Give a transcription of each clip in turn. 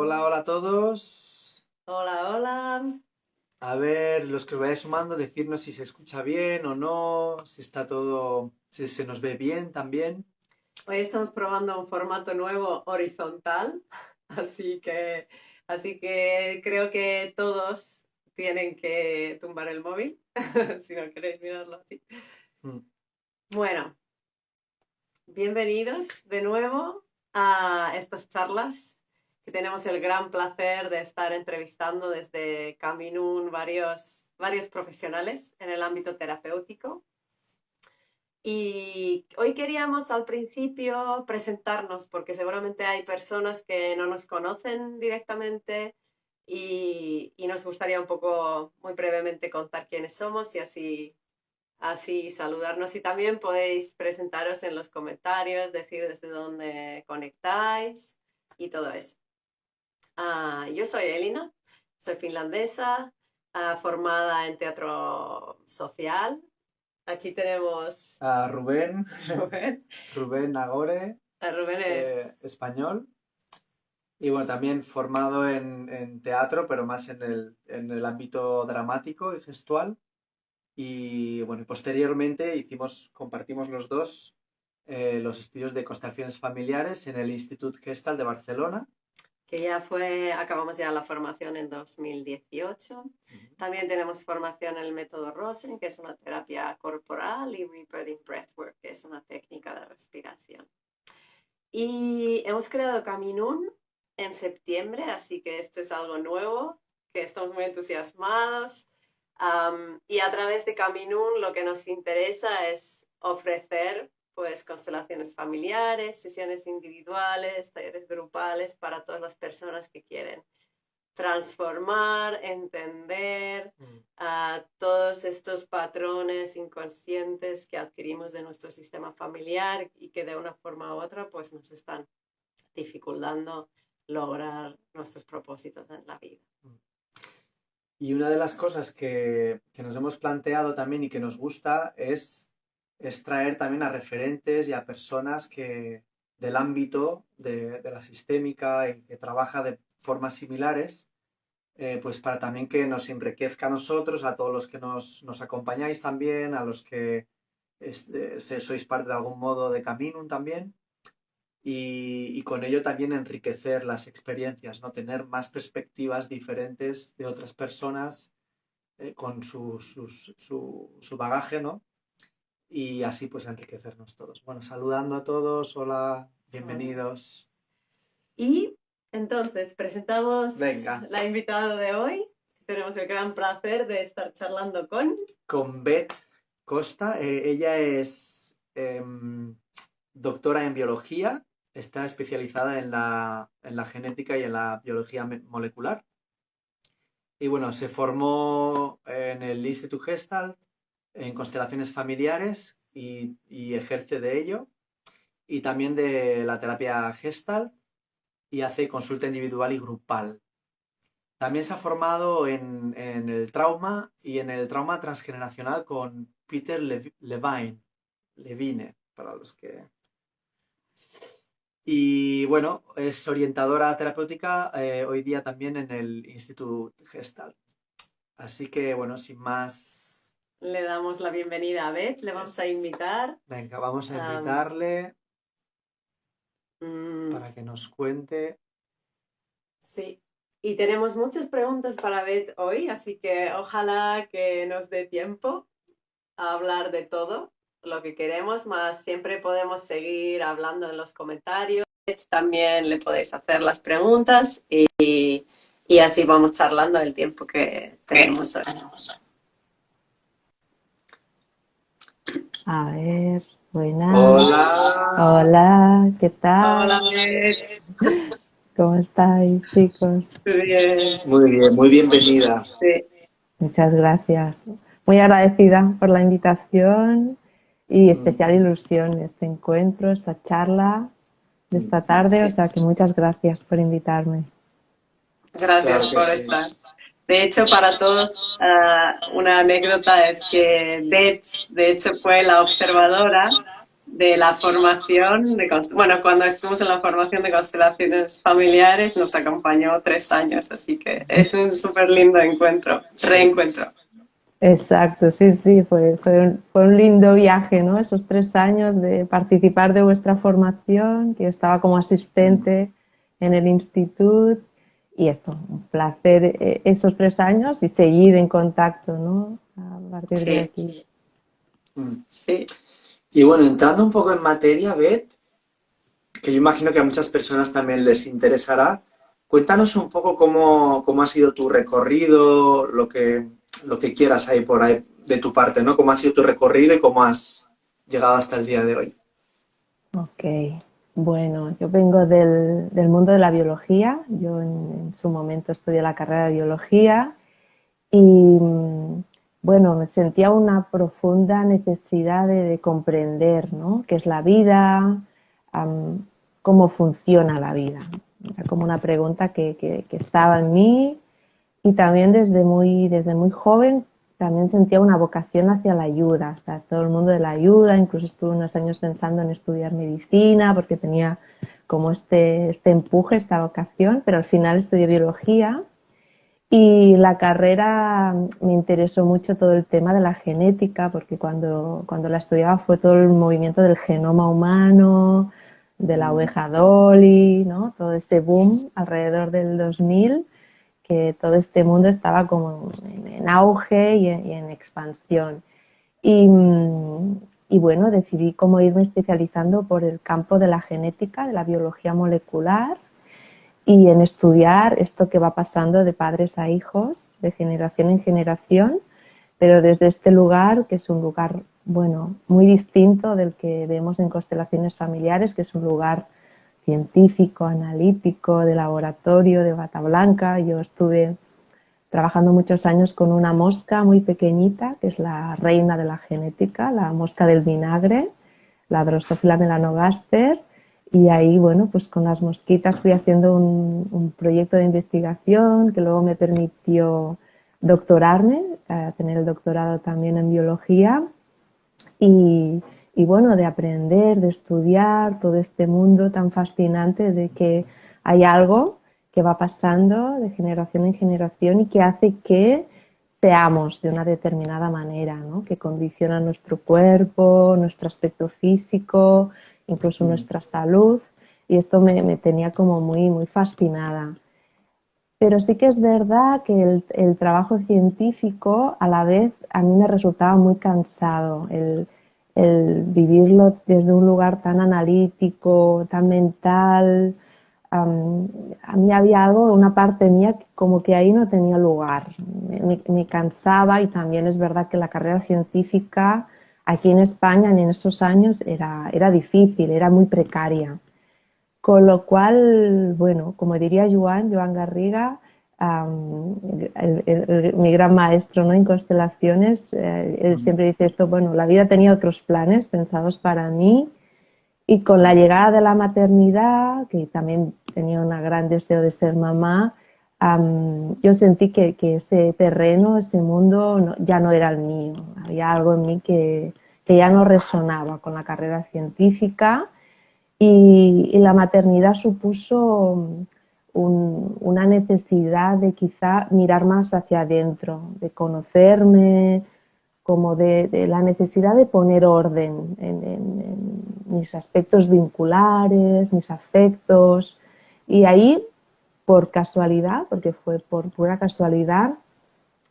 Hola, hola a todos. Hola, hola. A ver, los que os vayáis sumando, decirnos si se escucha bien o no, si está todo, si se nos ve bien también. Hoy estamos probando un formato nuevo horizontal, así que, así que creo que todos tienen que tumbar el móvil, si no queréis mirarlo así. Mm. Bueno, bienvenidos de nuevo a estas charlas que tenemos el gran placer de estar entrevistando desde Caminún varios profesionales en el ámbito terapéutico. Y hoy queríamos al principio presentarnos, porque seguramente hay personas que no nos conocen directamente y nos gustaría un poco, muy brevemente, contar quiénes somos y así saludarnos. Y también podéis presentaros en los comentarios, decir desde dónde conectáis y todo eso. Yo soy Elina, soy finlandesa, formada en teatro social. Aquí tenemos A Rubén, Rubén. Rubén Nagore, Rubén es... español. Y bueno, también formado en teatro, pero más en el ámbito dramático y gestual. Y bueno, posteriormente compartimos los dos los estudios de constelaciones familiares en el Institut Gestal de Barcelona. que acabamos ya la formación en 2018. También tenemos formación en el método Rosen, que es una terapia corporal, y Rebirthing Breathwork, que es una técnica de respiración. Y hemos creado Caminún en septiembre, así que esto es algo nuevo, que estamos muy entusiasmados. Y a través de Caminún lo que nos interesa es ofrecer pues constelaciones familiares, sesiones individuales, talleres grupales para todas las personas que quieren transformar, entender todos estos patrones inconscientes que adquirimos de nuestro sistema familiar y que de una forma u otra pues nos están dificultando lograr nuestros propósitos en la vida. Y una de las cosas que nos hemos planteado también y que nos gusta es traer también a referentes y a personas del ámbito de la sistémica y que trabaja de formas similares, pues para también que nos enriquezca a nosotros, a todos los que nos acompañáis también, a los que sois parte de algún modo de Caminum también. Y con ello también enriquecer las experiencias, ¿no? Tener más perspectivas diferentes de otras personas con su bagaje, ¿no? Y así pues enriquecernos todos. Bueno, saludando a todos, hola, bienvenidos. Y entonces presentamos Venga. la invitada de hoy. Tenemos el gran placer de estar charlando con Beth Costa. Ella es doctora en biología, está especializada en la genética y en la biología molecular. Y bueno, se formó en el Institut Gestalt en constelaciones familiares y ejerce de ello. Y también de la terapia Gestalt y hace consulta individual y grupal. También se ha formado en el trauma y en el trauma transgeneracional con Peter Levine, para los que... Y bueno, es orientadora terapéutica hoy día también en el Institut Gestalt. Así que bueno, sin más... le damos la bienvenida a Beth, le vamos a invitar. Venga, vamos a invitarle para que nos cuente. Sí, y tenemos muchas preguntas para Beth hoy, así que ojalá que nos dé tiempo a hablar de todo lo que queremos, más siempre podemos seguir hablando en los comentarios. También le podéis hacer las preguntas y así vamos charlando el tiempo que tenemos hoy. A ver, buenas. Hola. Hola, ¿qué tal? Hola, Beth. ¿Cómo estáis, chicos? Bien. Muy bienvenida. Sí. Muchas gracias. Muy agradecida por la invitación y especial ilusión este encuentro, esta charla de esta tarde. Sí. O sea que muchas gracias por invitarme. Gracias por estar. De hecho, para todos, una anécdota es que Beth, de hecho, fue la observadora de la formación, bueno, cuando estuvimos en la formación de constelaciones familiares nos acompañó 3 años, así que es un súper lindo encuentro, Sí. reencuentro. Exacto, sí, sí, fue un lindo viaje, ¿no? Esos 3 años de participar de vuestra formación, que yo estaba como Mm. asistente en el instituto y esto, un placer esos 3 años y seguir en contacto, ¿no? A partir de Sí, aquí. Mm. sí. Y bueno, entrando un poco en materia, Beth, que yo imagino que a muchas personas también les interesará, cuéntanos un poco cómo ha sido tu recorrido, lo que quieras ahí por ahí de tu parte, ¿no? Cómo ha sido tu recorrido y cómo has llegado hasta el día de hoy. Ok, bueno, yo vengo del mundo de la biología, yo en su momento estudié la carrera de biología y bueno, me sentía una profunda necesidad de comprender, ¿no? ¿Qué es la vida? Am, ¿Cómo funciona la vida? Era como una pregunta que estaba en mí y también desde muy joven también sentía una vocación hacia la ayuda, o sea, todo el mundo de la ayuda, incluso estuve unos años pensando en estudiar medicina porque tenía como este empuje, esta vocación, pero al final estudié biología y la carrera me interesó mucho todo el tema de la genética, porque cuando la estudiaba fue todo el movimiento del genoma humano, de la Mm. oveja Dolly, ¿no? Todo ese boom alrededor del 2000, que todo este mundo estaba como en auge y en expansión. Y, y bueno, decidí cómo irme especializando por el campo de la genética, de la biología molecular y en estudiar esto que va pasando de padres a hijos, de generación en generación, pero desde este lugar, que es un lugar, bueno, muy distinto del que vemos en constelaciones familiares, que es un lugar científico, analítico, de laboratorio, de bata blanca. Yo estuve trabajando muchos años con una mosca muy pequeñita, que es la reina de la genética, la mosca del vinagre, la Drosophila melanogaster, y ahí, bueno, pues con las mosquitas fui haciendo un proyecto de investigación que luego me permitió doctorarme, tener el doctorado también en biología y, y bueno, de aprender, de estudiar todo este mundo tan fascinante de que hay algo que va pasando de generación en generación y que hace que seamos de una determinada manera, ¿no? Que condiciona nuestro cuerpo, nuestro aspecto físico, incluso Mm. nuestra salud. Y esto me tenía como muy, muy fascinada. Pero sí que es verdad que el trabajo científico a la vez a mí me resultaba muy cansado, el vivirlo desde un lugar tan analítico, tan mental. A mí había algo, una parte mía que como que ahí no tenía lugar. Me cansaba y también es verdad que la carrera científica aquí en España en esos años era difícil, era muy precaria. Con lo cual, bueno, como diría Joan Garriga, mi gran maestro, ¿no? En constelaciones, él Mm. siempre dice esto, bueno, la vida tenía otros planes pensados para mí y con la llegada de la maternidad, que también tenía un gran deseo de ser mamá, yo sentí que ese terreno, ese mundo ya no era el mío. Había algo en mí que ya no resonaba con la carrera científica y la maternidad supuso una necesidad de quizá mirar más hacia adentro, de conocerme, como de la necesidad de poner orden en mis aspectos vinculares, mis afectos. Y ahí, por casualidad, porque fue por pura casualidad,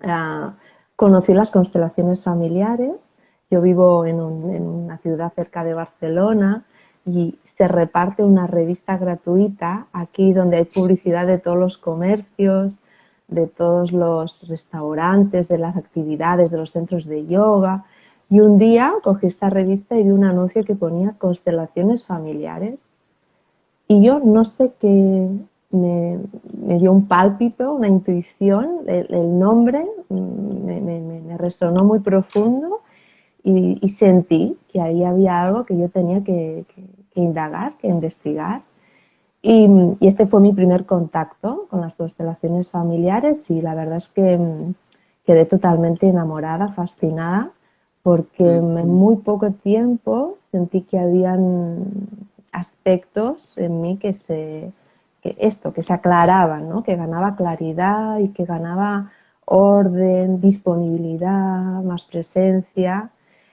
ah, conocí las constelaciones familiares. Yo vivo en una ciudad cerca de Barcelona y se reparte una revista gratuita aquí donde hay publicidad de todos los comercios, de todos los restaurantes, de las actividades, de los centros de yoga. Y un día cogí esta revista y vi un anuncio que ponía constelaciones familiares. Y yo no sé qué me dio un pálpito, una intuición, el nombre me resonó muy profundo y sentí que ahí había algo que yo tenía que indagar, que investigar. Y este fue mi primer contacto con las constelaciones familiares y la verdad es que quedé totalmente enamorada, fascinada, porque en muy poco tiempo sentí que habían aspectos en mí que se aclaraban, ¿no? Que ganaba claridad y que ganaba orden, disponibilidad, más presencia.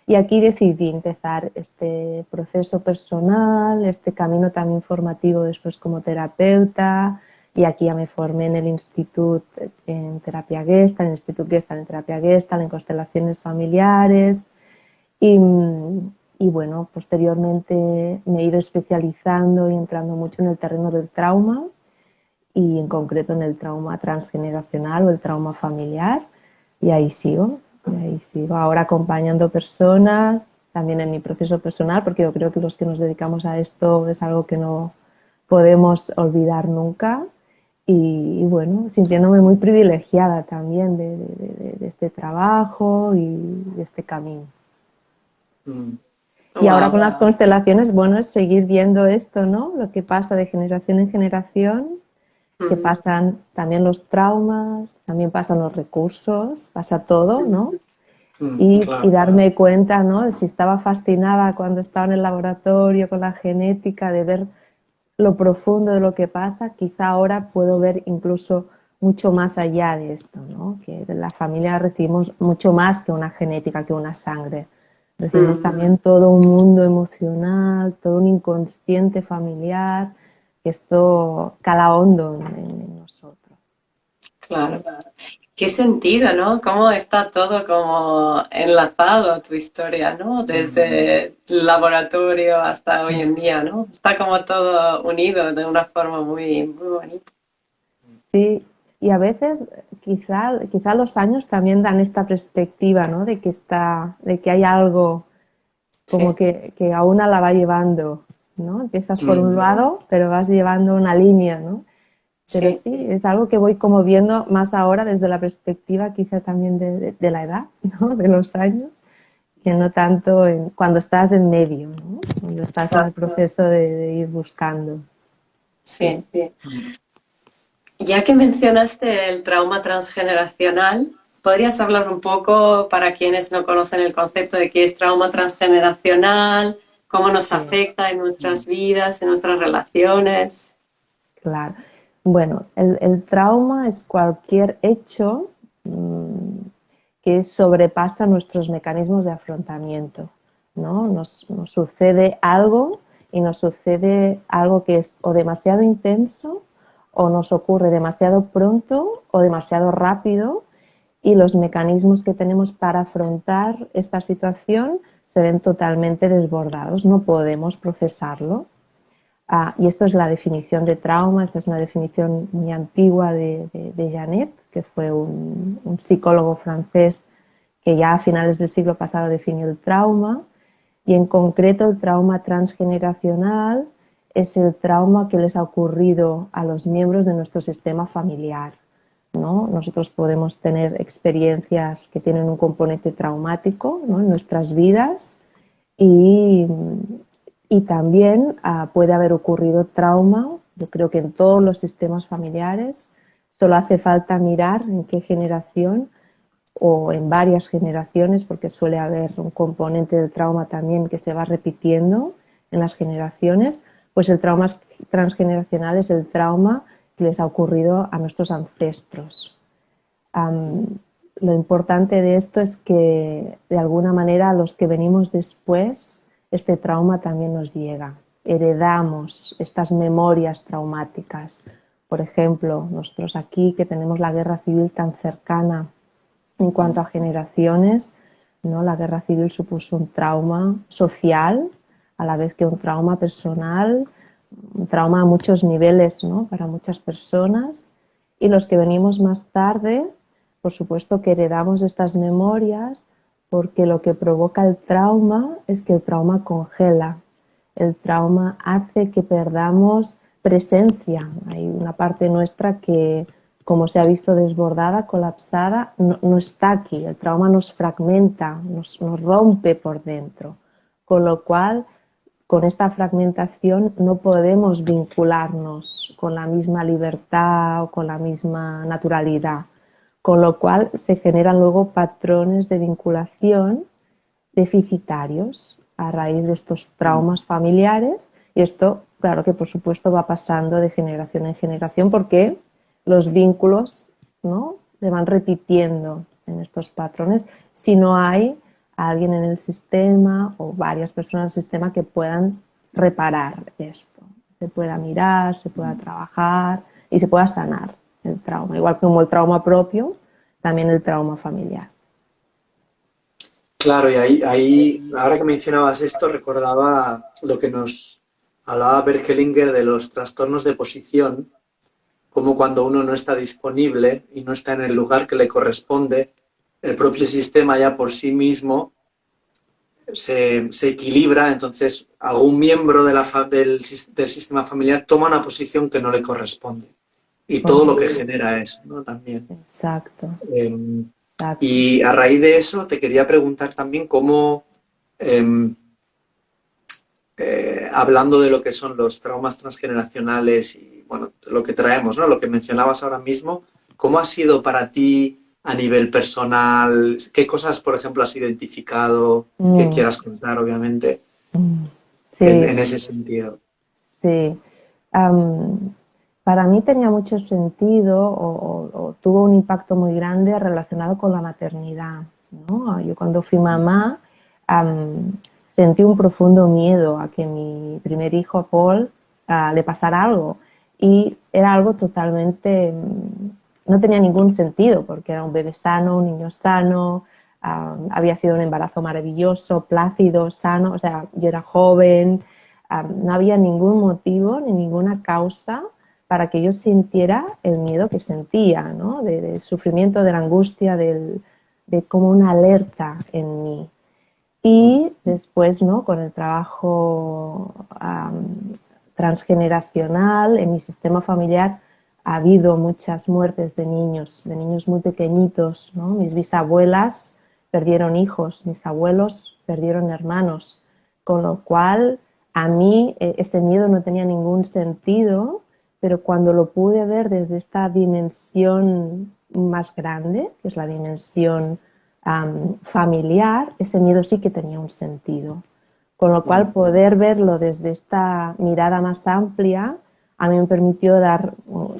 Y aquí decidí empezar este proceso personal, este camino también formativo después como terapeuta, y aquí ya me formé en el Instituto en terapia Gestalt, en el Instituto Gestalt en terapia Gestalt, en constelaciones familiares, y, y bueno, posteriormente me he ido especializando y entrando mucho en el terreno del trauma, y en concreto en el trauma transgeneracional o el trauma familiar, y ahí sigo. Y ahí sigo ahora acompañando personas, también en mi proceso personal, porque yo creo que los que nos dedicamos a esto es algo que no podemos olvidar nunca. Y bueno, sintiéndome muy privilegiada también de este trabajo y de este camino. Mm. Y ahora Wow. con las constelaciones, bueno, es seguir viendo esto, ¿no? Lo que pasa de generación en generación, que pasan también los traumas, también pasan los recursos, pasa todo, ¿no? Y Claro. darme cuenta, ¿no? De si estaba fascinada cuando estaba en el laboratorio con la genética, de ver lo profundo de lo que pasa, quizá ahora puedo ver incluso mucho más allá de esto, ¿no? Que de la familia recibimos mucho más que una genética, que una sangre. Recibimos también todo un mundo emocional, todo un inconsciente familiar, que esto cala hondo en nosotros. Claro. Qué sentido, ¿no? Cómo está todo como enlazado tu historia, ¿no? Desde el laboratorio hasta hoy en día, ¿no? Está como todo unido de una forma muy, muy bonita. Sí, y a veces quizá los años también dan esta perspectiva, ¿no? De que hay algo como Sí. que a una la va llevando, ¿no? Empiezas por un lado, pero vas llevando una línea, ¿no? Pero Sí, sí, es algo que voy como viendo más ahora desde la perspectiva quizá también de la edad, ¿no? De los años, que no tanto cuando estás en medio, ¿no? Cuando estás en el proceso de ir buscando. Sí. sí. Ya que mencionaste el trauma transgeneracional, ¿podrías hablar un poco para quienes no conocen el concepto de qué es trauma transgeneracional, cómo nos Sí. afecta en nuestras vidas, en nuestras relaciones? Claro. Bueno, el trauma es cualquier hecho que sobrepasa nuestros mecanismos de afrontamiento, ¿no? Nos sucede algo y nos sucede algo que es o demasiado intenso o nos ocurre demasiado pronto o demasiado rápido, y los mecanismos que tenemos para afrontar esta situación se ven totalmente desbordados, no podemos procesarlo. Y esto es la definición de trauma. Esta es una definición muy antigua de Janet, que fue un psicólogo francés que ya a finales del siglo pasado definió el trauma, y en concreto el trauma transgeneracional es el trauma que les ha ocurrido a los miembros de nuestro sistema familiar, ¿no? Nosotros podemos tener experiencias que tienen un componente traumático, ¿no? En nuestras vidas, y, y también puede haber ocurrido trauma. Yo creo que en todos los sistemas familiares solo hace falta mirar en qué generación o en varias generaciones, porque suele haber un componente del trauma también que se va repitiendo en las generaciones. Pues el trauma transgeneracional es el trauma que les ha ocurrido a nuestros ancestros. Lo importante de esto es que de alguna manera a los que venimos después, este trauma también nos llega. Heredamos estas memorias traumáticas. Por ejemplo, nosotros aquí que tenemos la guerra civil tan cercana en cuanto a generaciones, ¿no? La guerra civil supuso un trauma social, a la vez que un trauma personal, un trauma a muchos niveles, ¿no? Para muchas personas. Y los que venimos más tarde, por supuesto que heredamos estas memorias, porque lo que provoca el trauma es que el trauma congela. El trauma hace que perdamos presencia. Hay una parte nuestra que, como se ha visto desbordada, colapsada, no está aquí. El trauma nos fragmenta, nos rompe por dentro. Con lo cual, con esta fragmentación no podemos vincularnos con la misma libertad o con la misma naturalidad, con lo cual se generan luego patrones de vinculación deficitarios, a raíz de estos traumas familiares y esto, claro que por supuesto va pasando de generación en generación porque los vínculos, ¿no?, se van repitiendo en estos patrones si no hay alguien en el sistema o varias personas en el sistema que puedan reparar esto. Se pueda mirar, se pueda trabajar y se pueda sanar el trauma. Igual como el trauma propio, también el trauma familiar. Claro, y ahí, ahora que mencionabas esto, recordaba lo que nos hablaba Berkelinger de los trastornos de posición, como cuando uno no está disponible y no está en el lugar que le corresponde, el propio sistema ya por sí mismo se equilibra, entonces algún miembro del sistema familiar toma una posición que no le corresponde. Y todo lo que genera eso, ¿no? También. Exacto. Eh, Exacto. y a raíz de eso te quería preguntar también cómo, eh, hablando de lo que son los traumas transgeneracionales y bueno, lo que traemos, ¿no? Lo que mencionabas ahora mismo, ¿cómo ha sido para ti a nivel personal? ¿Qué cosas, por ejemplo, has identificado que Mm, quieras contar, obviamente, sí, en ese sentido? sí. Am, para mí tenía mucho sentido o tuvo un impacto muy grande relacionado con la maternidad, ¿no? Yo cuando fui mamá am, sentí un profundo miedo a que mi primer hijo, Paul, le pasara algo. Y era algo totalmente, no tenía ningún sentido porque era un bebé sano, un niño sano, había sido un embarazo maravilloso, plácido, sano, o sea, yo era joven, no había ningún motivo ni ninguna causa para que yo sintiera el miedo que sentía, ¿no? Del sufrimiento, de la angustia, de como una alerta en mí. Y después, ¿no?, con el trabajo transgeneracional en mi sistema familiar ha habido muchas muertes de niños muy pequeñitos, ¿no? Mis bisabuelas perdieron hijos, mis abuelos perdieron hermanos, con lo cual a mí ese miedo no tenía ningún sentido, pero cuando lo pude ver desde esta dimensión más grande, que es la dimensión familiar, ese miedo sí que tenía un sentido. Con lo cual, poder verlo desde esta mirada más amplia a mí me permitió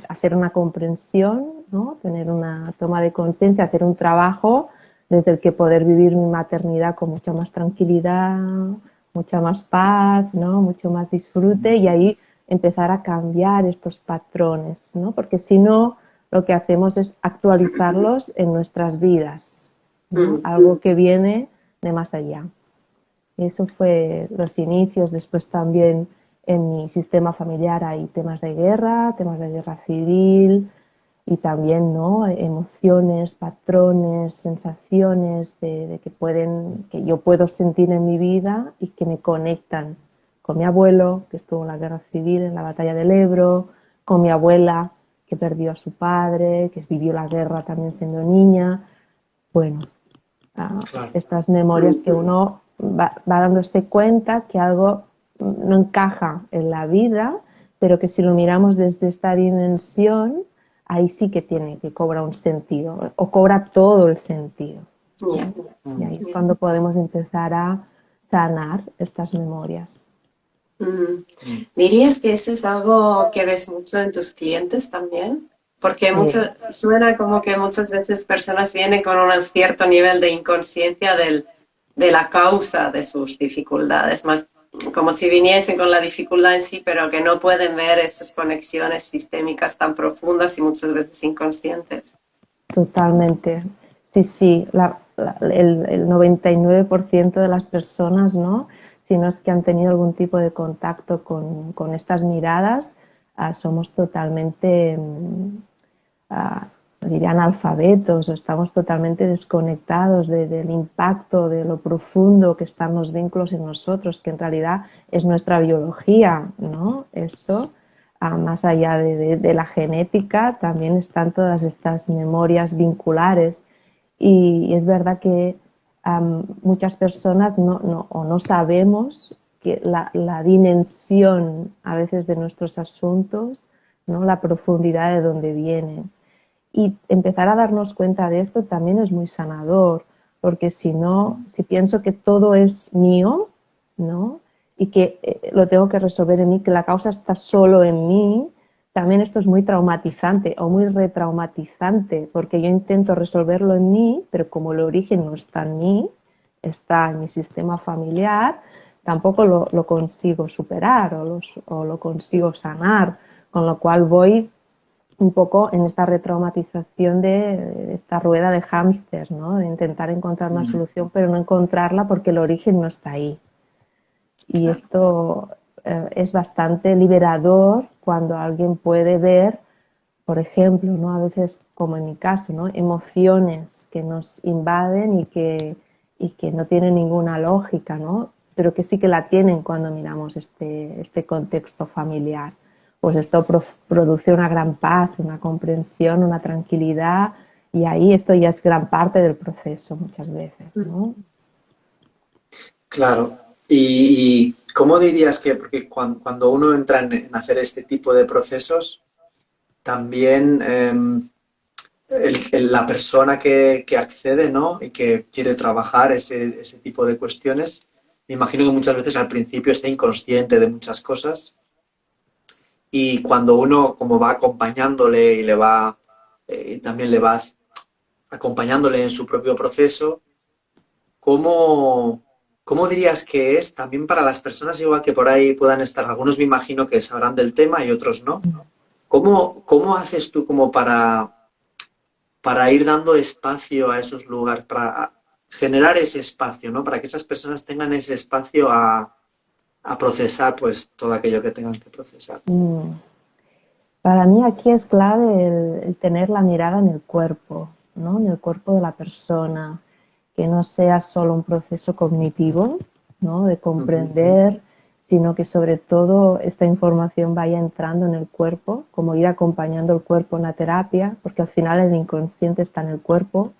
hacer una comprensión, ¿no?, tener una toma de conciencia, hacer un trabajo desde el que poder vivir mi maternidad con mucha más tranquilidad, mucha más paz, ¿no?, mucho más disfrute y ahí empezar a cambiar estos patrones, ¿no? Porque si no, lo que hacemos es actualizarlos en nuestras vidas, ¿no? Algo que viene de más allá. Eso fue los inicios. Después también en mi sistema familiar hay temas de guerra civil y también, ¿no?, emociones, patrones, sensaciones que yo puedo sentir en mi vida y que me conectan con mi abuelo, que estuvo en la guerra civil, en la batalla del Ebro, con mi abuela, que perdió a su padre, que vivió la guerra también siendo niña. Bueno, Claro. estas memorias que uno va dándose cuenta que algo no encaja en la vida, pero que si lo miramos desde esta dimensión, ahí sí que cobra un sentido, o cobra todo el sentido, Ya. ¿no? Y ahí es cuando podemos empezar a sanar estas memorias. ¿Dirías que eso es algo que ves mucho en tus clientes también? Porque Sí, suena como que muchas veces personas vienen con un cierto nivel de inconsciencia de la causa de sus dificultades, más como si viniesen con la dificultad en sí, pero que no pueden ver esas conexiones sistémicas tan profundas y muchas veces inconscientes. totalmente. Sí, sí, el 99% de las personas, ¿no?, si no es que han tenido algún tipo de contacto con estas miradas, somos totalmente, ah, diría, analfabetos, o estamos totalmente desconectados del impacto, de lo profundo que están los vínculos en nosotros, que en realidad es nuestra biología, ¿no? Esto, más allá de la genética, también están todas estas memorias vinculares y es verdad que muchas personas no sabemos que la dimensión a veces de nuestros asuntos, ¿no?, la profundidad de donde vienen. Y empezar a darnos cuenta de esto también es muy sanador, porque si no, si pienso que todo es mío, ¿no? Y que lo tengo que resolver en mí, que la causa está solo en mí, también esto es muy traumatizante o muy retraumatizante, porque yo intento resolverlo en mí, pero como el origen no está en mí, está en mi sistema familiar, tampoco lo consigo superar o lo consigo sanar, con lo cual voy un poco en esta retraumatización de esta rueda de hámster, ¿no? De intentar encontrar una solución, pero no encontrarla porque el origen no está ahí. Y Claro. esto es bastante liberador cuando alguien puede ver, por ejemplo, ¿no? A veces, como en mi caso, ¿no? Emociones que nos invaden y que no tienen ninguna lógica, ¿no? Pero que sí que la tienen cuando miramos este contexto familiar. Pues esto produce una gran paz, una comprensión, una tranquilidad, y ahí esto ya es gran parte del proceso muchas veces, ¿no? Claro. ¿Y cómo dirías que, porque cuando uno entra en hacer este tipo de procesos, también la persona que accede, ¿no? Y que quiere trabajar ese tipo de cuestiones, me imagino que muchas veces al principio está inconsciente de muchas cosas y cuando uno como va acompañándole y también le va acompañándole en su propio proceso, ¿cómo, cómo dirías que es también para las personas igual que por ahí puedan estar? Algunos me imagino que sabrán del tema y otros no. ¿Cómo haces tú como para ir dando espacio a esos lugares, para generar ese espacio, ¿no? Para que esas personas tengan ese espacio a procesar pues todo aquello que tengan que procesar. Mm. Para mí aquí es clave el tener la mirada en el cuerpo, ¿no? En el cuerpo de la persona, que no sea solo un proceso cognitivo, ¿no? De Ujú. comprender, sino que sobre todo esta información vaya entrando en el cuerpo, como ir acompañando el cuerpo en la terapia, porque al final el inconsciente está en el cuerpo,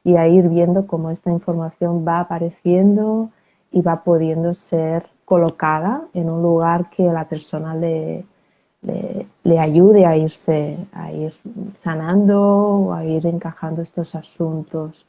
y a ir viendo cómo esta información va apareciendo y va pudiendo ser colocada en un lugar que la persona le ayude a ir sanando o a ir encajando estos asuntos.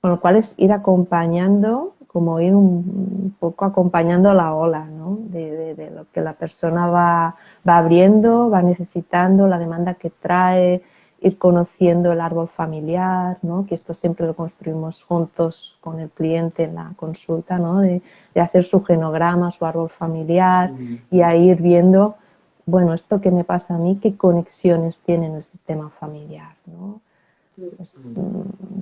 Con lo cual es ir acompañando, como ir un poco acompañando la ola, ¿no? De lo que la persona va abriendo, va necesitando, la demanda que trae, ir conociendo el árbol familiar, ¿no? Que esto siempre lo construimos juntos con el cliente en la consulta, ¿no? De hacer su genograma, su árbol familiar y a ir viendo, bueno, esto que me pasa a mí, qué conexiones tiene en el sistema familiar, ¿no? Pues,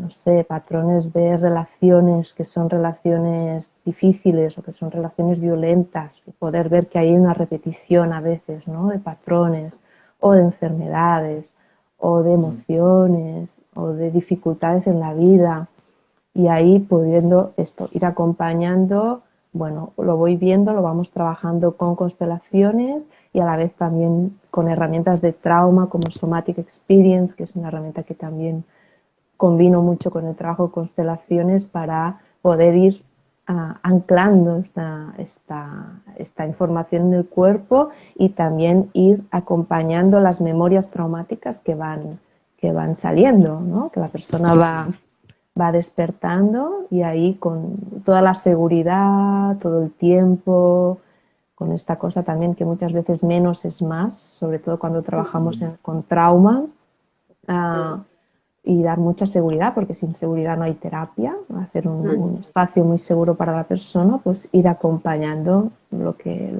no sé, patrones de relaciones que son relaciones difíciles o que son relaciones violentas, y poder ver que hay una repetición a veces, ¿no? De patrones o de enfermedades o de emociones o de dificultades en la vida, y ahí pudiendo esto ir acompañando, bueno, lo voy viendo, lo vamos trabajando con constelaciones y a la vez también con herramientas de trauma como Somatic Experience, que es una herramienta que también combino mucho con el trabajo de constelaciones para poder ir anclando esta información en el cuerpo y también ir acompañando las memorias traumáticas que van saliendo, ¿no? Que la persona va despertando, y ahí con toda la seguridad, todo el tiempo, con esta cosa también que muchas veces menos es más, sobre todo cuando trabajamos con trauma, uh, y dar mucha seguridad, porque sin seguridad no hay terapia, hacer un espacio muy seguro para la persona, pues ir acompañando lo que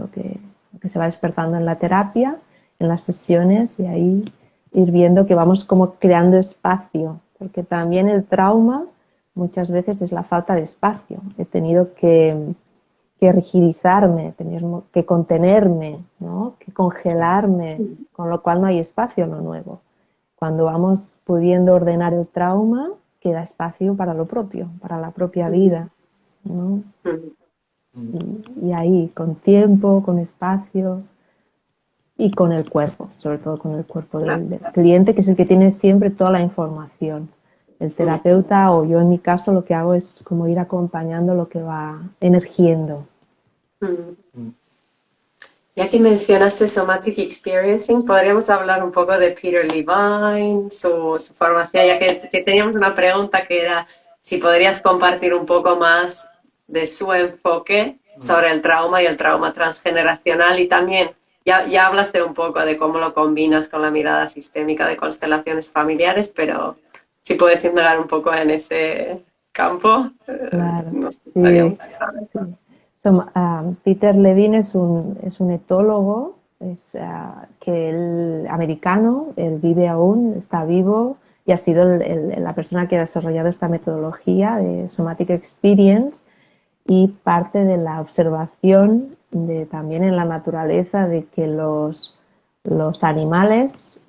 se va despertando en la terapia, en las sesiones, y ahí ir viendo que vamos como creando espacio, porque también el trauma muchas veces es la falta de espacio. He tenido que rigidizarme, tener que contenerme, ¿no? Que congelarme, con lo cual no hay espacio en lo nuevo. Cuando vamos pudiendo ordenar el trauma, queda espacio para lo propio, para la propia vida, ¿no? Y ahí, con tiempo, con espacio y con el cuerpo, sobre todo con el cuerpo del cliente, que es el que tiene siempre toda la información. El terapeuta, o yo en mi caso, lo que hago es como ir acompañando lo que va emergiendo. Ya que mencionaste Somatic Experiencing, podríamos hablar un poco de Peter Levine, su formación, ya que teníamos una pregunta que era si podrías compartir un poco más de su enfoque sobre el trauma y el trauma transgeneracional, y también ya hablaste un poco de cómo lo combinas con la mirada sistémica de constelaciones familiares, pero si puedes indagar un poco en ese campo, Claro, nos gustaría sí, mucho saber. sí. Peter Levine es un etólogo, que él, americano, él vive aún, está vivo y ha sido la persona que ha desarrollado esta metodología de Somatic Experience, y parte de la observación también en la naturaleza de que los animales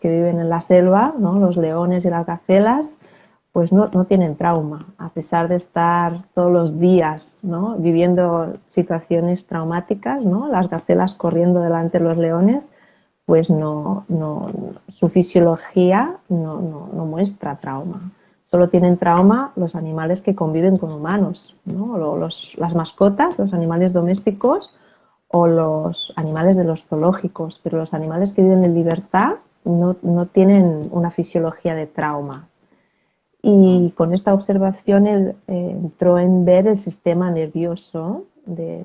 que viven en la selva, ¿no? Los leones y las gacelas, pues no tienen trauma, a pesar de estar todos los días, ¿no? Viviendo situaciones traumáticas, ¿no? Las gacelas corriendo delante de los leones, pues su fisiología no muestra trauma. Solo tienen trauma los animales que conviven con humanos, ¿no? Las mascotas, los animales domésticos o los animales de los zoológicos, pero los animales que viven en libertad no tienen una fisiología de trauma. Y con esta observación él entró en ver el sistema nervioso de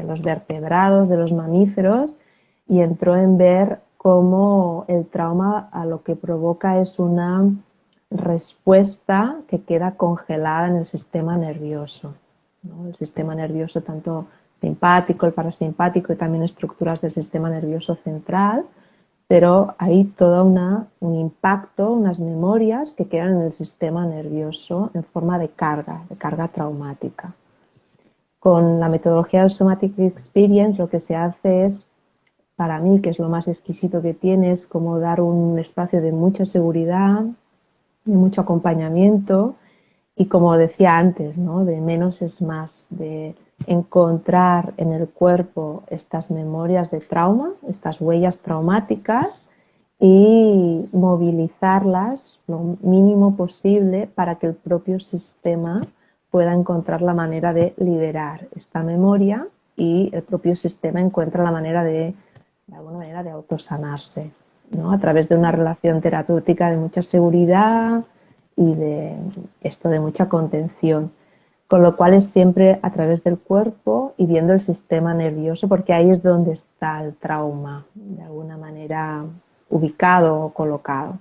los vertebrados, de los mamíferos, y entró en ver cómo el trauma a lo que provoca es una respuesta que queda congelada en el sistema nervioso, ¿no? El sistema nervioso tanto simpático, el parasimpático y también estructuras del sistema nervioso central, pero hay todo un impacto, unas memorias que quedan en el sistema nervioso en forma de carga traumática. Con la metodología de Somatic Experience lo que se hace es, para mí, que es lo más exquisito que tiene, es como dar un espacio de mucha seguridad, de mucho acompañamiento y, como decía antes, ¿no? De menos es más, de encontrar en el cuerpo estas memorias de trauma, estas huellas traumáticas, y movilizarlas lo mínimo posible para que el propio sistema pueda encontrar la manera de liberar esta memoria y el propio sistema encuentra la manera de alguna manera, de autosanarse, ¿no? A través de una relación terapéutica de mucha seguridad y de mucha contención. Con lo cual es siempre a través del cuerpo y viendo el sistema nervioso, porque ahí es donde está el trauma, de alguna manera ubicado o colocado.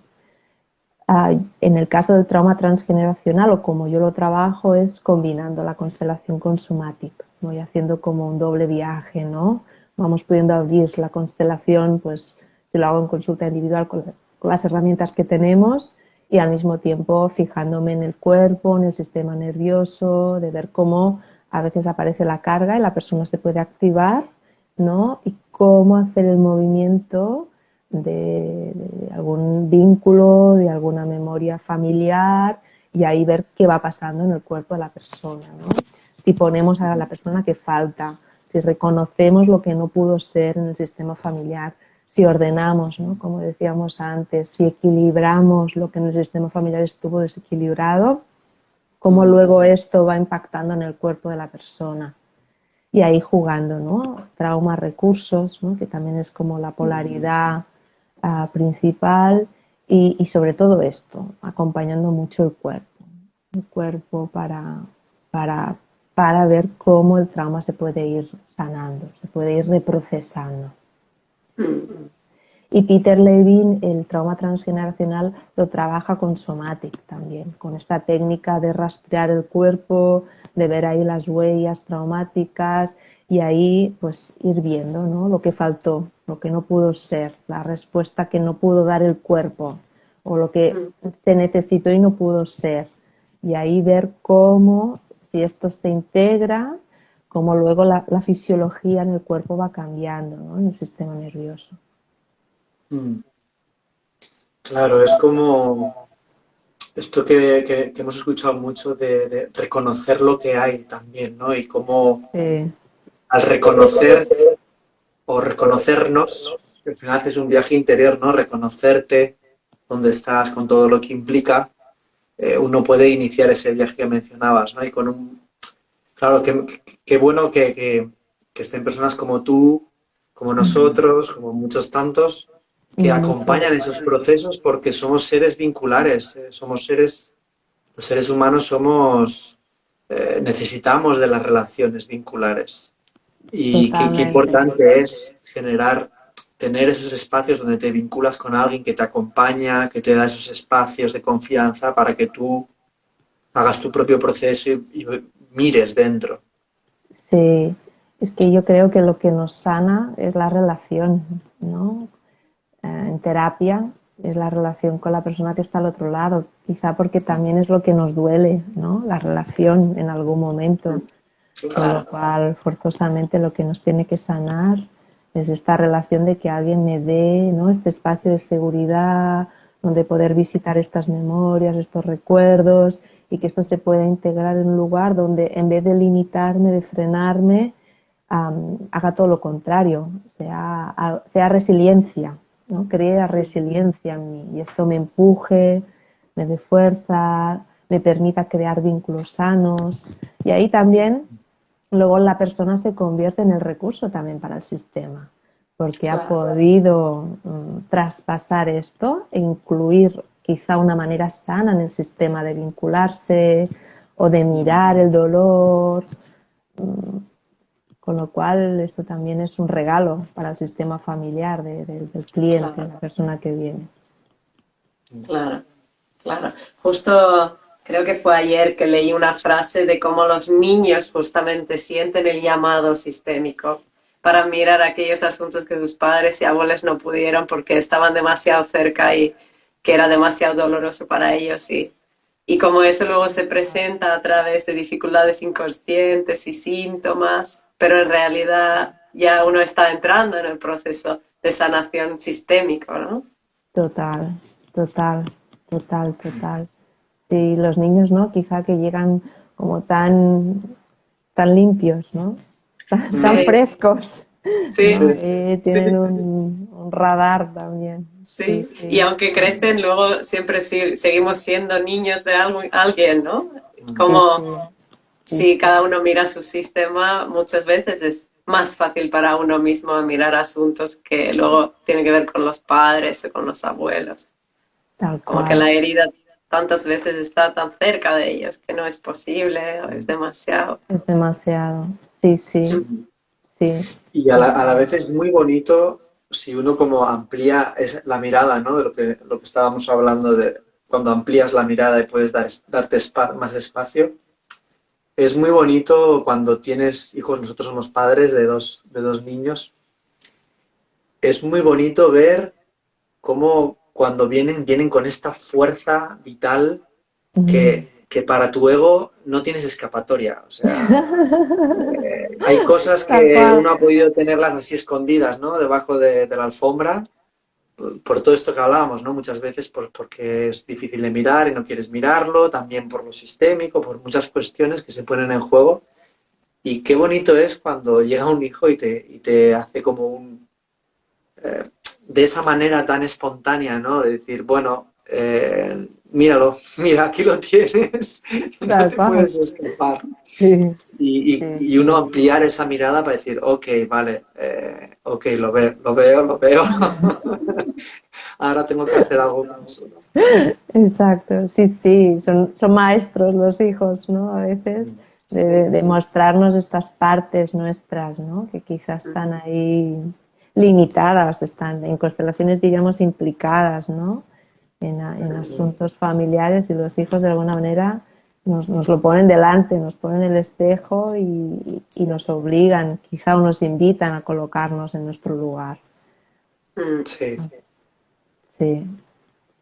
En el caso del trauma transgeneracional, o como yo lo trabajo, es combinando la constelación con Somatic, ¿no? Y haciendo como un doble viaje, ¿no? Vamos pudiendo abrir la constelación, pues si lo hago en consulta individual con las herramientas que tenemos, y al mismo tiempo fijándome en el cuerpo, en el sistema nervioso, de ver cómo a veces aparece la carga y la persona se puede activar, ¿no? Y cómo hacer el movimiento de algún vínculo, de alguna memoria familiar, y ahí ver qué va pasando en el cuerpo de la persona, ¿no? Si ponemos a la persona que falta, si reconocemos lo que no pudo ser en el sistema familiar, si ordenamos, ¿no? Como decíamos antes, si equilibramos lo que en el sistema familiar estuvo desequilibrado, cómo luego esto va impactando en el cuerpo de la persona. Y ahí jugando, ¿no? Trauma, recursos, ¿no? Que también es como la polaridad principal, y sobre todo esto, acompañando mucho el cuerpo para ver cómo el trauma se puede ir sanando, se puede ir reprocesando. Y Peter Levine, el trauma transgeneracional, lo trabaja con Somatic también, con esta técnica de rastrear el cuerpo, de ver ahí las huellas traumáticas y ahí pues ir viendo, ¿no? Lo que faltó, lo que no pudo ser, la respuesta que no pudo dar el cuerpo o lo que se necesitó y no pudo ser. Y ahí ver cómo, si esto se integra, cómo luego la fisiología en el cuerpo va cambiando, ¿no? En el sistema nervioso. Claro, es como esto que hemos escuchado mucho de reconocer lo que hay también, ¿no? Y cómo al reconocer o reconocernos, que al final es un viaje interior, ¿no? Reconocerte dónde estás con todo lo que implica, uno puede iniciar ese viaje que mencionabas, ¿no? Y con claro, qué bueno que estén personas como tú, como nosotros, como muchos tantos, que acompañan esos procesos porque somos seres vinculares, somos seres, los seres humanos somos necesitamos de las relaciones vinculares. Y qué Totalmente. importante es tener esos espacios donde te vinculas con alguien que te acompaña, que te da esos espacios de confianza para que tú hagas tu propio proceso y mires dentro. Sí, es que yo creo que lo que nos sana es la relación, ¿no? En terapia es la relación con la persona que está al otro lado, quizá porque también es lo que nos duele, ¿no? La relación en algún momento, con lo Claro, cual forzosamente lo que nos tiene que sanar es esta relación de que alguien me dé, ¿no? Este espacio de seguridad, donde poder visitar estas memorias, estos recuerdos y que esto se pueda integrar en un lugar donde en vez de limitarme, de frenarme, haga todo lo contrario, sea resiliencia, ¿no? Crea resiliencia en mí y esto me empuje, me dé fuerza, me permita crear vínculos sanos y ahí también luego la persona se convierte en el recurso también para el sistema porque ha claro. podido traspasar esto e incluir quizá una manera sana en el sistema de vincularse o de mirar el dolor, con lo cual esto también es un regalo para el sistema familiar del cliente, Claro, la persona que viene. claro, claro. Justo creo que fue ayer que leí una frase de cómo los niños justamente sienten el llamado sistémico para mirar aquellos asuntos que sus padres y abuelos no pudieron porque estaban demasiado cerca y que era demasiado doloroso para ellos. Y como eso luego se presenta a través de dificultades inconscientes y síntomas, pero en realidad ya uno está entrando en el proceso de sanación sistémico, ¿no? Total, total, total, total. Sí, los niños, ¿no? Quizá que llegan como tan limpios, ¿no? Tan Sí, frescos, ¿no? sí, Tienen sí. un radar también. Sí, Sí, y sí, aunque crecen, luego siempre seguimos siendo niños de alguien, ¿no? sí, sí, Como sí, si sí, cada uno mira su sistema, muchas veces es más fácil para uno mismo mirar asuntos que luego tienen que ver con los padres o con los abuelos. tal Como que cual. la herida tantas veces está tan cerca de ellos que no es posible o es demasiado. Es demasiado. Sí, sí, sí, Y a la vez total. es muy bonito si uno como amplía la mirada, ¿no? De lo que estábamos hablando de cuando amplías la mirada y puedes darte más espacio. Es muy bonito cuando tienes hijos, nosotros somos padres de dos niños. Es muy bonito ver cómo cuando vienen con esta fuerza vital Mm. que para tu ego no tienes escapatoria. O sea, hay cosas Tal que cual. uno ha podido tenerlas así escondidas, ¿no? Debajo de la alfombra, por todo esto que hablábamos, ¿no? Muchas veces porque es difícil de mirar y no quieres mirarlo, también por lo sistémico, por muchas cuestiones que se ponen en juego. Y qué bonito es cuando llega un hijo y te hace como de esa manera tan espontánea, ¿no? De decir, bueno, míralo, mira, aquí lo tienes, no Tal te cual. puedes escapar. Sí, Y, sí, y uno sí. ampliar esa mirada para decir, ok, vale, ok, lo veo, lo veo, lo veo. Ahora tengo que hacer algo con eso, ¿no? Exacto, sí, sí, son maestros los hijos, ¿no? A veces de mostrarnos estas partes nuestras, ¿no? Que quizás están ahí limitadas, están en constelaciones, diríamos, implicadas, ¿no? En asuntos familiares y los hijos de alguna manera nos lo ponen delante, nos ponen el espejo y nos obligan, quizá o nos invitan a colocarnos en nuestro lugar. Mm, Sí, Sí,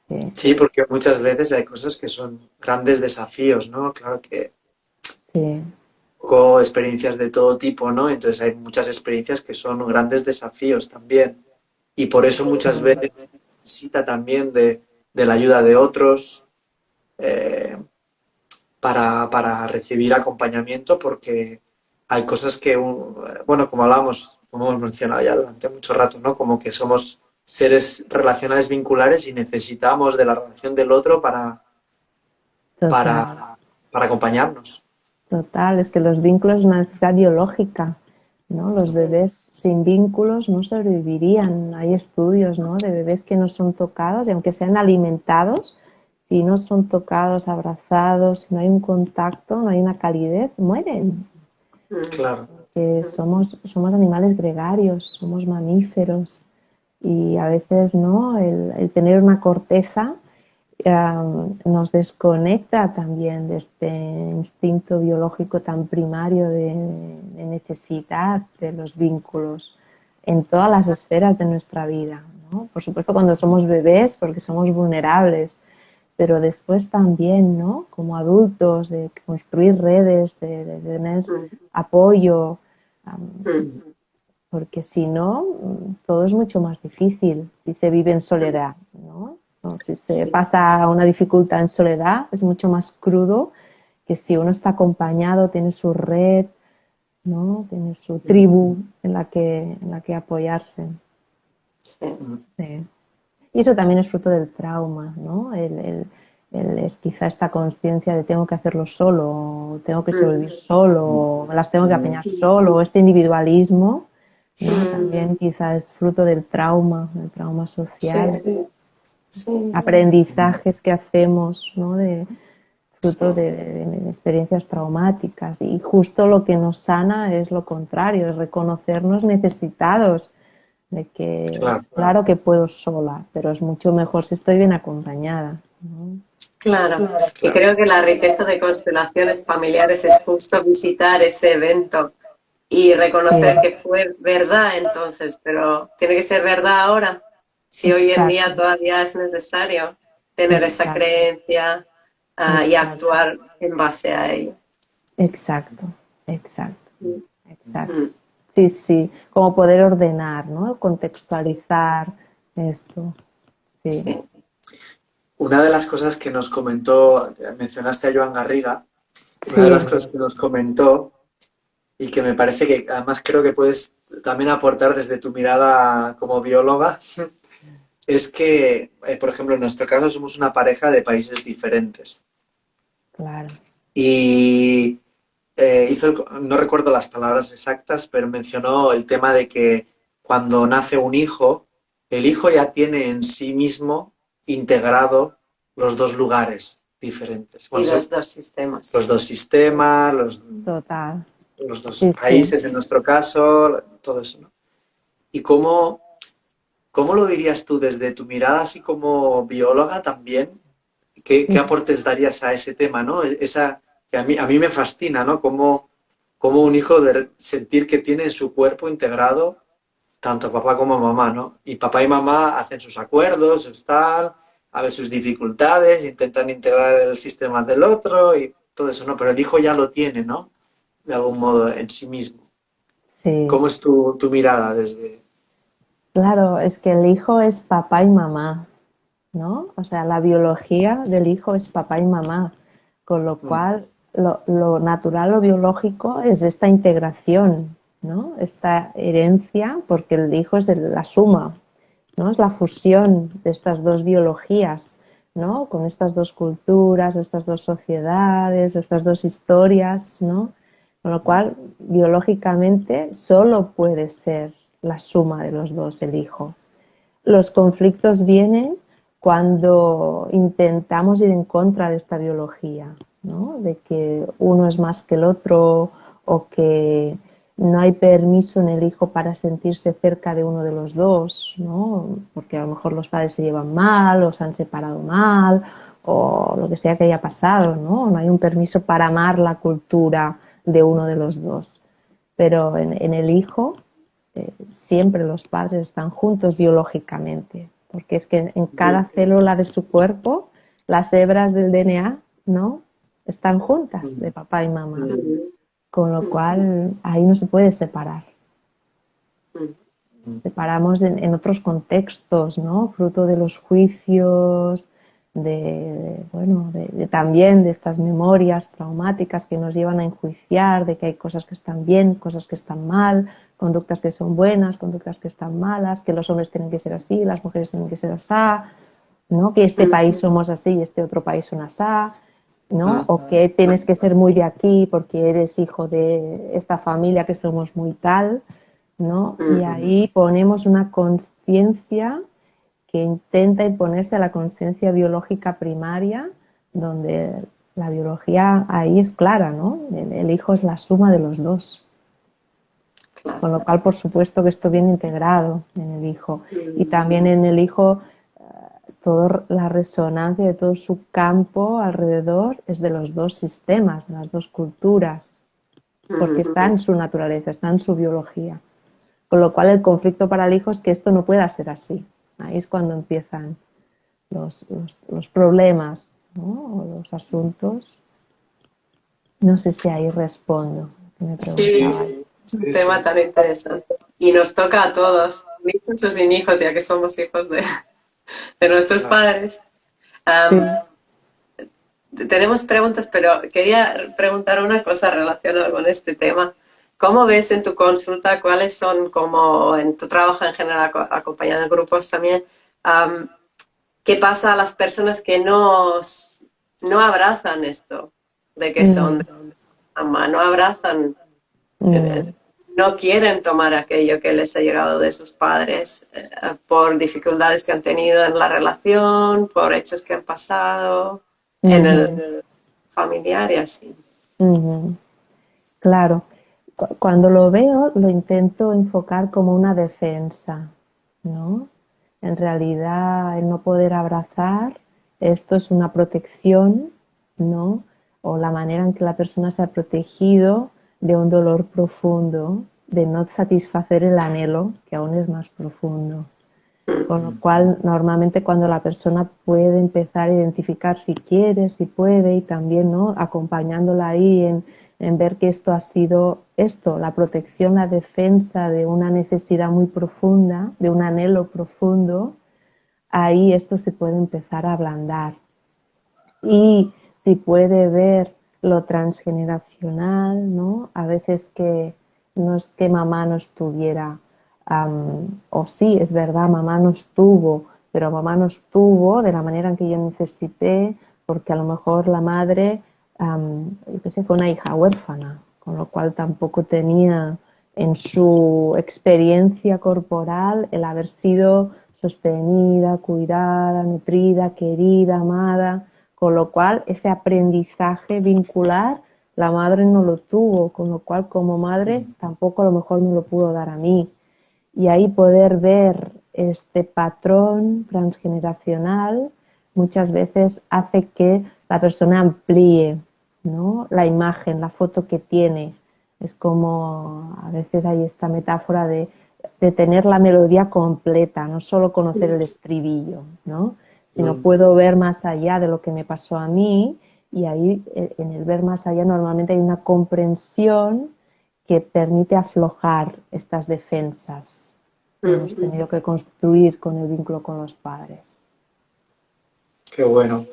sí, sí, porque muchas veces hay cosas que son grandes desafíos, ¿no? Claro que sí, con experiencias de todo tipo, ¿no? Entonces hay muchas experiencias que son grandes desafíos también. Y por eso muchas total, veces necesita también de la ayuda de otros eh, para recibir acompañamiento, porque hay cosas que, bueno, como hablábamos, como hemos mencionado ya durante mucho rato, ¿no? Como que somos seres relacionales vinculares y necesitamos de la relación del otro total. para acompañarnos. Total, es que los vínculos es una necesidad biológica, ¿no? Los bebés sin vínculos no sobrevivirían. Hay estudios, ¿no? De bebés que no son tocados y aunque sean alimentados, si no son tocados, abrazados, si no hay un contacto, no hay una calidez, mueren. Claro. Somos animales gregarios, somos mamíferos y a veces no, el tener una corteza nos desconecta también de este instinto biológico tan primario de necesidad de los vínculos en todas las esferas de nuestra vida, ¿no? Por supuesto cuando somos bebés porque somos vulnerables, pero después también, ¿no? Como adultos, de construir redes, de tener apoyo, porque si no, todo es mucho más difícil si se vive en soledad, ¿no? O si se pasa una dificultad en soledad, es mucho más crudo que si uno está acompañado, tiene su red, ¿no? Tiene su tribu en la que apoyarse. Sí. Sí. Y eso también es fruto del trauma, ¿no? Es quizá esta conciencia de tengo que hacerlo solo, tengo que sobrevivir solo, me las tengo que apañar solo, este individualismo, ¿no? También quizá es fruto del trauma social, aprendizajes que hacemos, ¿no? Fruto de experiencias traumáticas. Y justo lo que nos sana es lo contrario, es reconocernos necesitados de que claro que puedo sola, pero es mucho mejor si estoy bien acompañada, ¿no? Claro, y creo que la riqueza de constelaciones familiares es justo visitar ese evento y reconocer que fue verdad entonces, pero tiene que ser verdad ahora. Si hoy en día todavía es necesario tener esa creencia y actuar en base a ello. Exacto. Sí, sí, como poder ordenar, ¿no? Contextualizar esto. Sí. Una de las cosas que nos comentó, mencionaste a Joan Garriga, una de las cosas que nos comentó y que me parece que además creo que puedes también aportar desde tu mirada como bióloga, es que, por ejemplo, en nuestro caso somos una pareja de países diferentes. Claro. Y no recuerdo las palabras exactas, pero mencionó el tema de que cuando nace un hijo, el hijo ya tiene en sí mismo integrado los dos lugares diferentes. Y los dos sistemas. Los dos sistemas, Total. los dos países en nuestro caso, todo eso, ¿no? ¿Y cómo lo dirías tú desde tu mirada así como bióloga también? ¿Qué aportes darías a ese tema, ¿no? Esa que a mí me fascina, ¿no? Cómo un hijo de sentir que tiene en su cuerpo integrado tanto papá como mamá, ¿no? Y papá y mamá hacen sus acuerdos, sus tal, a ver sus dificultades, intentan integrar el sistema del otro y todo eso, ¿no? Pero el hijo ya lo tiene, ¿no? De algún modo en sí mismo. Sí. ¿Cómo es tu mirada desde...? Claro, es que el hijo es papá y mamá, ¿no? O sea, la biología del hijo es papá y mamá, con lo cual lo natural, lo biológico es esta integración, ¿no? Esta herencia, porque el hijo es la suma, ¿no? Es la fusión de estas dos biologías, ¿no? Con estas dos culturas, estas dos sociedades, estas dos historias, ¿no? Con lo cual, biológicamente, solo puede ser la suma de los dos, el hijo. Los conflictos vienen cuando intentamos ir en contra de esta biología, ¿no? De que uno es más que el otro o que no hay permiso en el hijo para sentirse cerca de uno de los dos, ¿no? Porque a lo mejor los padres se llevan mal o se han separado mal o lo que sea que haya pasado, ¿no? No hay un permiso para amar la cultura de uno de los dos. Pero en el hijo siempre los padres están juntos biológicamente, porque es que en cada célula de su cuerpo las hebras del DNA, ¿no? Están juntas de papá y mamá, con lo cual ahí no se puede separar. Separamos en otros contextos, ¿no? Fruto de los juicios, también de estas memorias traumáticas que nos llevan a enjuiciar de que hay cosas que están bien, cosas que están mal, conductas que son buenas, conductas que están malas, que los hombres tienen que ser así, las mujeres tienen que ser así, ¿no? Que este país somos así y este otro país son así, ¿no? O que tienes que ser muy de aquí porque eres hijo de esta familia que somos muy tal, ¿no? Y ahí ponemos una conciencia que intenta imponerse a la conciencia biológica primaria, donde la biología ahí es clara, ¿no? El hijo es la suma de los dos. Claro. Con lo cual, por supuesto que esto viene integrado en el hijo. Y también en el hijo, toda la resonancia de todo su campo alrededor es de los dos sistemas, de las dos culturas, porque está en su naturaleza, está en su biología. Con lo cual, el conflicto para el hijo es que esto no pueda ser así. Ahí es cuando empiezan los problemas, ¿no? O los asuntos. No sé si ahí respondo. Que me Sí, un tema tan interesante. Y nos toca a todos, hijos o sin hijos, ya que somos hijos de nuestros padres. Sí. Tenemos preguntas, pero quería preguntar una cosa relacionada con este tema. ¿Cómo ves en tu consulta, cuáles son, como en tu trabajo en general, acompañando grupos también, qué pasa a las personas que no abrazan esto de que son de mamá, no abrazan, no quieren tomar aquello que les ha llegado de sus padres por dificultades que han tenido en la relación, por hechos que han pasado en el familiar y así? Claro, cuando lo veo lo intento enfocar como una defensa, ¿no? En realidad el no poder abrazar, esto es una protección, ¿no? O la manera en que la persona se ha protegido de un dolor profundo, de no satisfacer el anhelo, que aún es más profundo. Con lo cual, normalmente cuando la persona puede empezar a identificar si quiere, si puede, y también, ¿no?, acompañándola ahí en ver que esto ha sido esto, la protección, la defensa de una necesidad muy profunda, de un anhelo profundo, ahí esto se puede empezar a ablandar. Y si puede ver lo transgeneracional, ¿no? A veces que no es que mamá no estuviera, o sí, es verdad, mamá no estuvo, pero mamá no estuvo de la manera en que yo necesité, porque a lo mejor la madre, yo qué sé, fue una hija huérfana, con lo cual tampoco tenía en su experiencia corporal el haber sido sostenida, cuidada, nutrida, querida, amada, con lo cual ese aprendizaje vincular la madre no lo tuvo, con lo cual como madre tampoco a lo mejor me lo pudo dar a mí. Y ahí poder ver este patrón transgeneracional muchas veces hace que la persona amplíe, ¿no?, la imagen, la foto que tiene. Es como a veces hay esta metáfora de tener la melodía completa, no solo conocer el estribillo, ¿no?, sino puedo ver más allá de lo que me pasó a mí, y ahí en el ver más allá normalmente hay una comprensión que permite aflojar estas defensas que hemos tenido que construir con el vínculo con los padres. Qué bueno.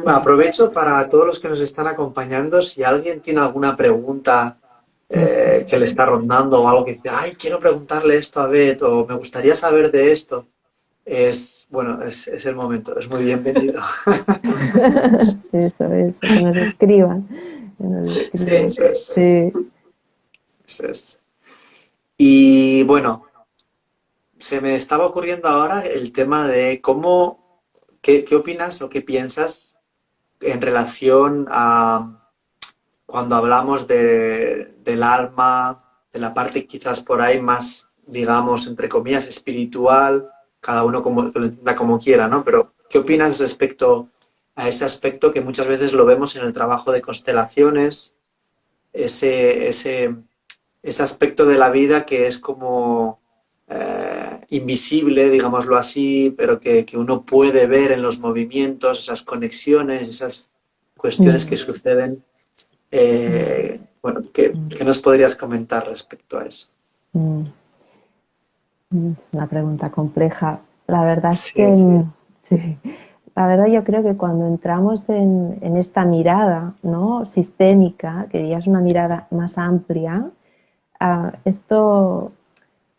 Bueno, aprovecho para todos los que nos están acompañando, si alguien tiene alguna pregunta que le está rondando o algo que dice, ay, quiero preguntarle esto a Beth o me gustaría saber de esto, es el momento, es muy bienvenido. Eso, que nos escriban. Que nos Sí, escriban. eso es. Sí. Eso es. Y bueno, se me estaba ocurriendo ahora el tema de qué opinas o qué piensas en relación a cuando hablamos del alma, de la parte quizás por ahí más, digamos, entre comillas, espiritual, cada uno que lo entienda como quiera, ¿no? Pero, ¿qué opinas respecto a ese aspecto que muchas veces lo vemos en el trabajo de constelaciones, ese aspecto de la vida que es como invisible, digámoslo así, pero que uno puede ver en los movimientos, esas conexiones, esas cuestiones que suceden? Bueno, ¿qué nos podrías comentar respecto a eso? Es una pregunta compleja. La verdad es Sí, que sí. La verdad yo creo que cuando entramos en esta mirada, ¿no?, sistémica, que ya es una mirada más amplia, esto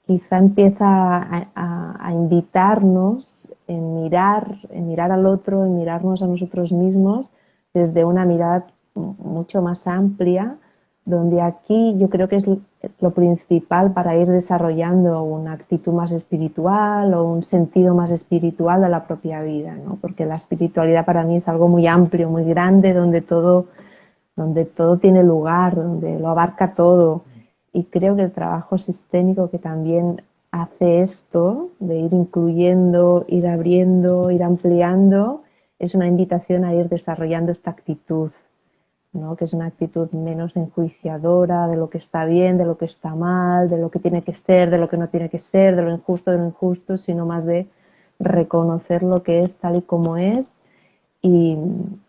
quizá empieza a invitarnos en mirar al otro, en mirarnos a nosotros mismos desde una mirada mucho más amplia, donde aquí yo creo que es lo principal para ir desarrollando una actitud más espiritual o un sentido más espiritual de la propia vida, ¿no? Porque la espiritualidad para mí es algo muy amplio, muy grande, donde todo tiene lugar, donde lo abarca todo. Y creo que el trabajo sistémico que también hace esto, de ir incluyendo, ir abriendo, ir ampliando, es una invitación a ir desarrollando esta actitud, ¿no? Que es una actitud menos enjuiciadora de lo que está bien, de lo que está mal, de lo que tiene que ser, de lo que no tiene que ser, de lo injusto, sino más de reconocer lo que es tal y como es y,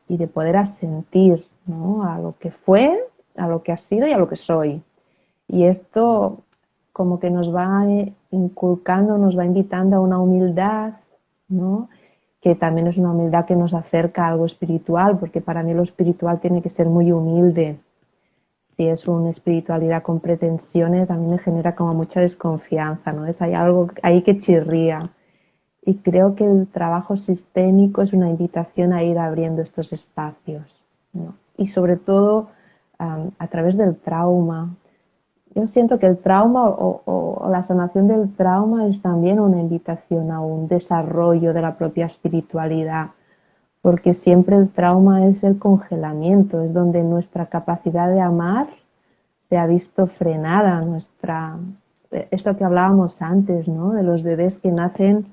y de poder asentir, ¿no? A lo que fue, a lo que ha sido y a lo que soy. Y esto como que nos va inculcando, nos va invitando a una humildad, ¿no? Que también es una humildad que nos acerca a algo espiritual, porque para mí lo espiritual tiene que ser muy humilde. Si es una espiritualidad con pretensiones, a mí me genera como mucha desconfianza, ¿no? Hay algo ahí que chirría. Y creo que el trabajo sistémico es una invitación a ir abriendo estos espacios, ¿no? Y sobre todo a través del trauma. Yo siento que el trauma o la sanación del trauma es también una invitación a un desarrollo de la propia espiritualidad, porque siempre el trauma es el congelamiento, es donde nuestra capacidad de amar se ha visto frenada, esto que hablábamos antes, ¿no? De los bebés que nacen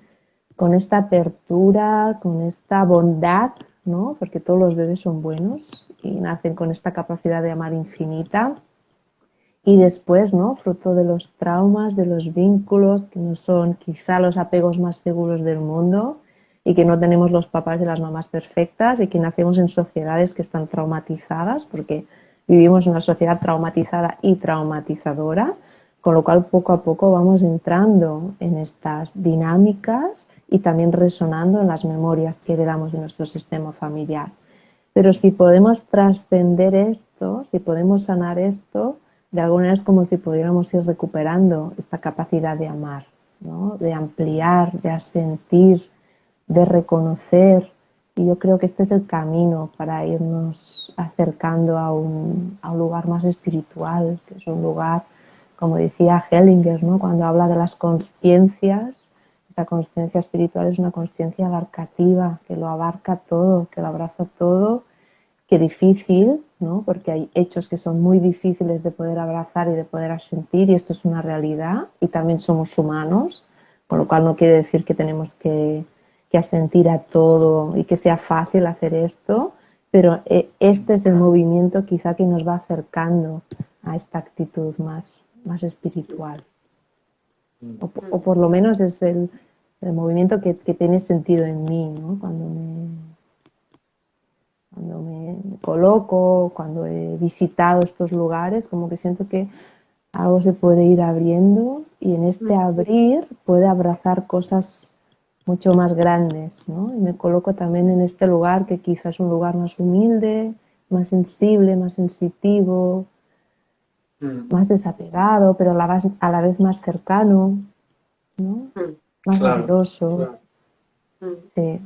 con esta apertura, con esta bondad, ¿no? Porque todos los bebés son buenos y nacen con esta capacidad de amar infinita. Y después, ¿no? Fruto de los traumas, de los vínculos, que no son quizá los apegos más seguros del mundo y que no tenemos los papás y las mamás perfectas y que nacemos en sociedades que están traumatizadas porque vivimos en una sociedad traumatizada y traumatizadora, con lo cual poco a poco vamos entrando en estas dinámicas y también resonando en las memorias que heredamos de nuestro sistema familiar. Pero si podemos trascender esto, si podemos sanar esto, de alguna manera es como si pudiéramos ir recuperando esta capacidad de amar, ¿no? De ampliar, de asentir, de reconocer. Y yo creo que este es el camino para irnos acercando a un lugar más espiritual, que es un lugar, como decía Hellinger, ¿no? Cuando habla de las conciencias, esa conciencia espiritual es una conciencia abarcativa, que lo abarca todo, que lo abraza todo. Qué difícil, ¿no? Porque hay hechos que son muy difíciles de poder abrazar y de poder asentir, y esto es una realidad, y también somos humanos, con lo cual no quiere decir que tenemos que asentir a todo y que sea fácil hacer esto, pero este es el movimiento quizá que nos va acercando a esta actitud más espiritual. O por lo menos es el movimiento que tiene sentido en mí, ¿no? Cuando me coloco, cuando he visitado estos lugares, como que siento que algo se puede ir abriendo y en este abrir puede abrazar cosas mucho más grandes, ¿no? Y me coloco también en este lugar que quizás es un lugar más humilde, más sensible, más sensitivo, más desapegado, pero a la vez más cercano, ¿no? Más Claro, amoroso. Sí.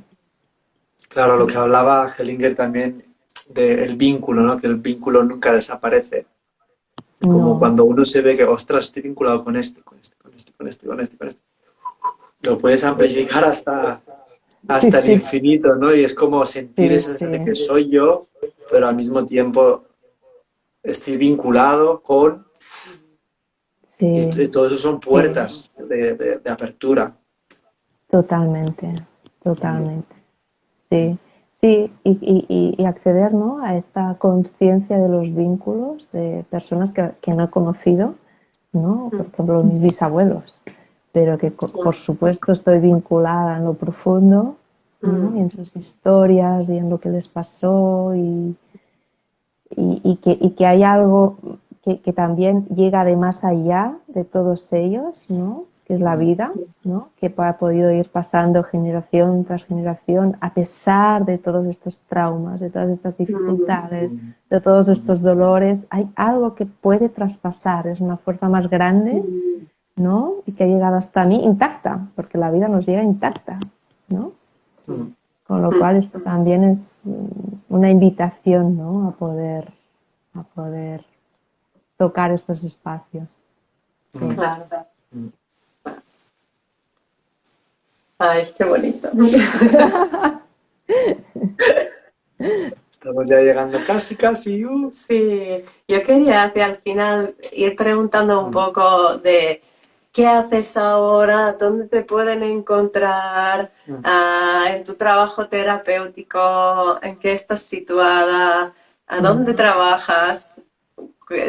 claro, lo que hablaba Hellinger también del vínculo, ¿no? Que el vínculo nunca desaparece. Como No. cuando uno se ve que, ostras, estoy vinculado con este, con este, con este, con este, con este, con este. Lo puedes amplificar Sí, hasta el sí, infinito, ¿no? Y es como sentir sí, esa sensación de sí. que soy yo, pero al mismo tiempo estoy vinculado con... Y Sí, todo eso son sí. puertas de apertura. Totalmente, totalmente. Sí, sí, y acceder, ¿no? A esta conciencia de los vínculos de personas que no he conocido, ¿no? Por ejemplo, mis bisabuelos, pero que por supuesto estoy vinculada en lo profundo, ¿no? Y en sus historias y en lo que les pasó y que hay algo que también llega de más allá de todos ellos, ¿no? Que es la vida, ¿no? Que ha podido ir pasando generación tras generación a pesar de todos estos traumas, de todas estas dificultades, de todos estos dolores. Hay algo que puede traspasar, es una fuerza más grande, ¿no? Y que ha llegado hasta mí intacta, porque la vida nos llega intacta, ¿no? Con lo cual esto también es una invitación, ¿no? A poder tocar estos espacios. Sí. Claro. Mm. Ay, qué bonito. Estamos ya llegando casi, casi. Sí, yo quería hacia al final ir preguntando un Mm. poco de qué haces ahora, dónde te pueden encontrar Mm. en tu trabajo terapéutico, en qué estás situada, a dónde trabajas.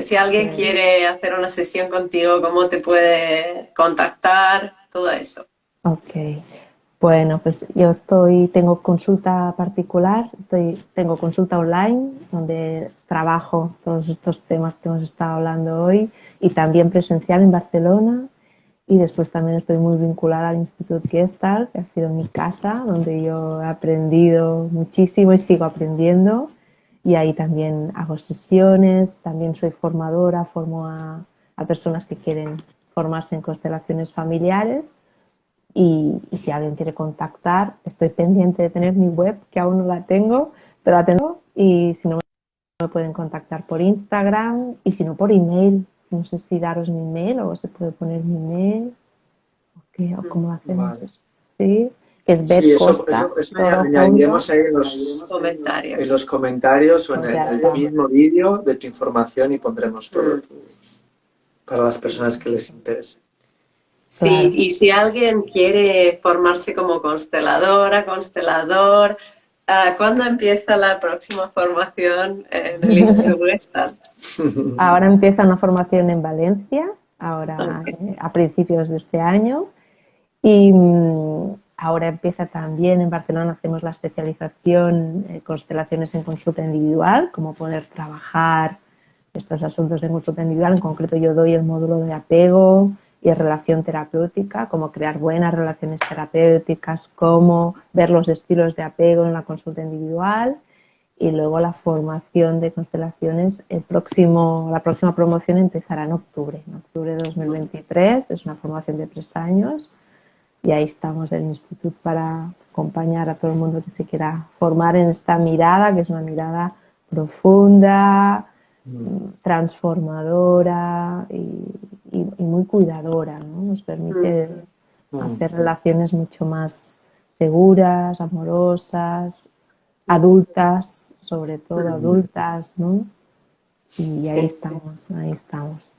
Si alguien Pues, quiere hacer una sesión contigo, cómo te puede contactar, todo eso. ok. Bueno, pues yo tengo consulta particular, tengo consulta online donde trabajo todos estos temas que hemos estado hablando hoy y también presencial en Barcelona. Y después también estoy muy vinculada al Institut Gestalt, que ha sido mi casa, donde yo he aprendido muchísimo y sigo aprendiendo. Y ahí también hago sesiones, también soy formadora, formo a personas que quieren formarse en constelaciones familiares. Y si alguien quiere contactar, estoy pendiente de tener mi web, que aún no la tengo, pero la tengo. Y si no, me pueden contactar por Instagram y si no, por email. No sé si daros mi email o se puede poner mi email. ¿O cómo hacemos Vale. eso? Sí, que es Sí, Bet eso, Costa, eso, eso todo junto. añadiremos ahí en los Comentarios. comentarios o en Pues ya el está. mismo vídeo de tu información y pondremos todo Mm. para las personas que les interese. Sí, Claro. y si alguien quiere formarse como consteladora, constelador, ¿cuándo empieza la próxima formación en el Instituto Gestalt? Ahora empieza una formación en Valencia, ahora Ok. a principios de este año. Y ahora empieza también en Barcelona, hacemos la especialización constelaciones en consulta individual, cómo poder trabajar estos asuntos en consulta individual. En concreto yo doy el módulo de apego y relación terapéutica, cómo crear buenas relaciones terapéuticas, cómo ver los estilos de apego en la consulta individual. Y luego la formación de constelaciones, la próxima promoción empezará en octubre de 2023, es una formación de 3 años y ahí estamos en el instituto para acompañar a todo el mundo que se quiera formar en esta mirada, que es una mirada profunda, transformadora y muy cuidadora, ¿no? Nos permite Mm. hacer relaciones mucho más seguras, amorosas, Mm. adultas, sobre todo Mm. adultas, ¿no? Y ahí Sí, estamos, ahí estamos.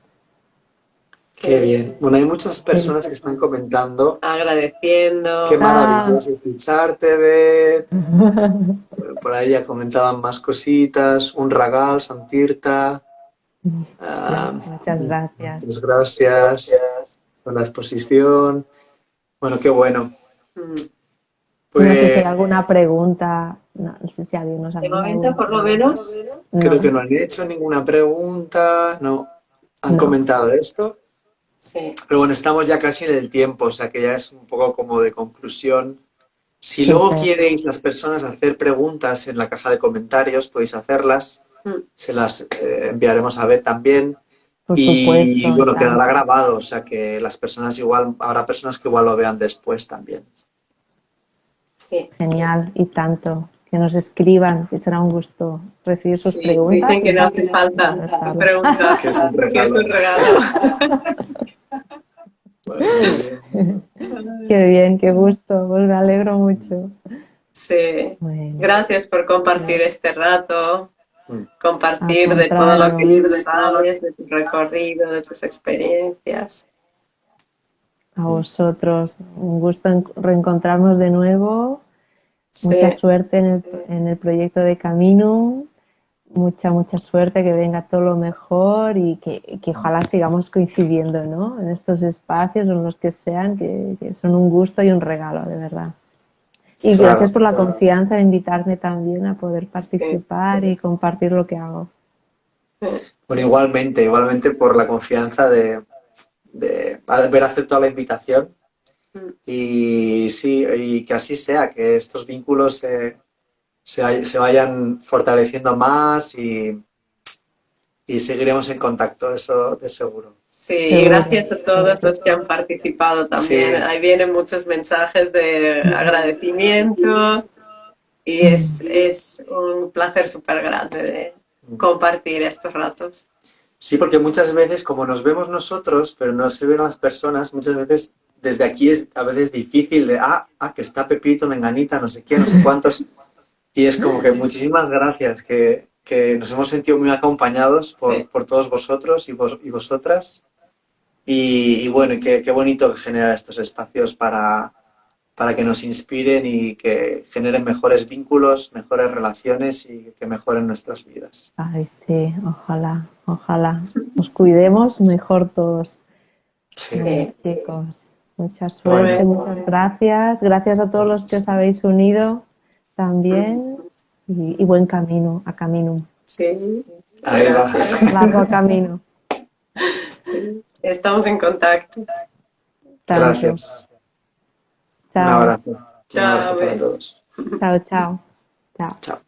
qué Qué bien. bien. Bueno, hay muchas Sí. personas que están comentando. Qué Agradeciendo. Ah, maravilloso escucharte, Beth. Por ahí ya comentaban más cositas. Un regal, sentir-te. muchas gracias. Muchas gracias por la exposición. Bueno, qué bueno. Mm. No sé si hay Pues alguna pregunta, no sé si alguien nos De haría momento, alguna por lo pregunta. menos, creo que No, no han hecho ninguna pregunta. No. Han no. comentado esto. sí. Pero bueno, estamos ya casi en el tiempo, o sea que ya es un poco como de conclusión. Si luego Súper, queréis las personas hacer preguntas en la caja de comentarios, podéis hacerlas. Mm. Se las enviaremos a Beth también. por Y supuesto, y bueno, quedará tanto. grabado, o sea que las personas igual, habrá personas que igual lo vean después también. Sí, Genial, y tanto. Que nos escriban, que será un gusto recibir sus sí. preguntas Dicen que no y hace falta contestarlas. preguntar, Que es un que es regalo. un regalo. Bueno, muy bien. Qué bien, qué gusto, pues me alegro mucho. Sí. Bueno, Gracias por compartir pues, este rato, al compartir de todo lo que contrario, tú sabes, de tu recorrido, de tus experiencias. a vosotros, un gusto reencontrarnos de nuevo. Mucha Sí, suerte en el proyecto de Camino, mucha suerte, que venga todo lo mejor y que ojalá sigamos coincidiendo, ¿no? En estos espacios o en los que sean, que son un gusto y un regalo, de verdad. Y gracias Claro. por la confianza de invitarme también a poder sí. participar y compartir lo que hago. Bueno, igualmente por la confianza de haber aceptado la invitación. Y sí, y que así sea, que estos vínculos se vayan fortaleciendo más y seguiremos en contacto, eso de seguro. Sí, y Seguro, gracias a todos seguro. los que han participado también. Sí, Ahí vienen muchos mensajes de agradecimiento y Mm. es un placer súper grande de compartir estos ratos. Sí, porque muchas veces, como nos vemos nosotros, pero no se ven las personas, muchas veces desde aquí es a veces difícil de, que está Pepito, Menganita, no sé quién, no sé cuántos. Y es como que muchísimas gracias, que nos hemos sentido muy acompañados por todos vosotros y vosotras. Y bueno, y qué bonito generar estos espacios para que nos inspiren y que generen mejores vínculos, mejores relaciones y que mejoren nuestras vidas. Ay, sí, ojalá, ojalá. Nos cuidemos mejor todos. Sí. Bueno, Sí. chicos, mucha suerte, Bueno, muchas gracias. Gracias a todos los que os habéis unido también y buen camino, a camino. Sí, ahí va. gracias. Largo camino. Estamos en contacto. Tanto. Gracias. Un Chao, abrazo. Un abrazo Chao. para todos. chao, chao. Chao. Chao.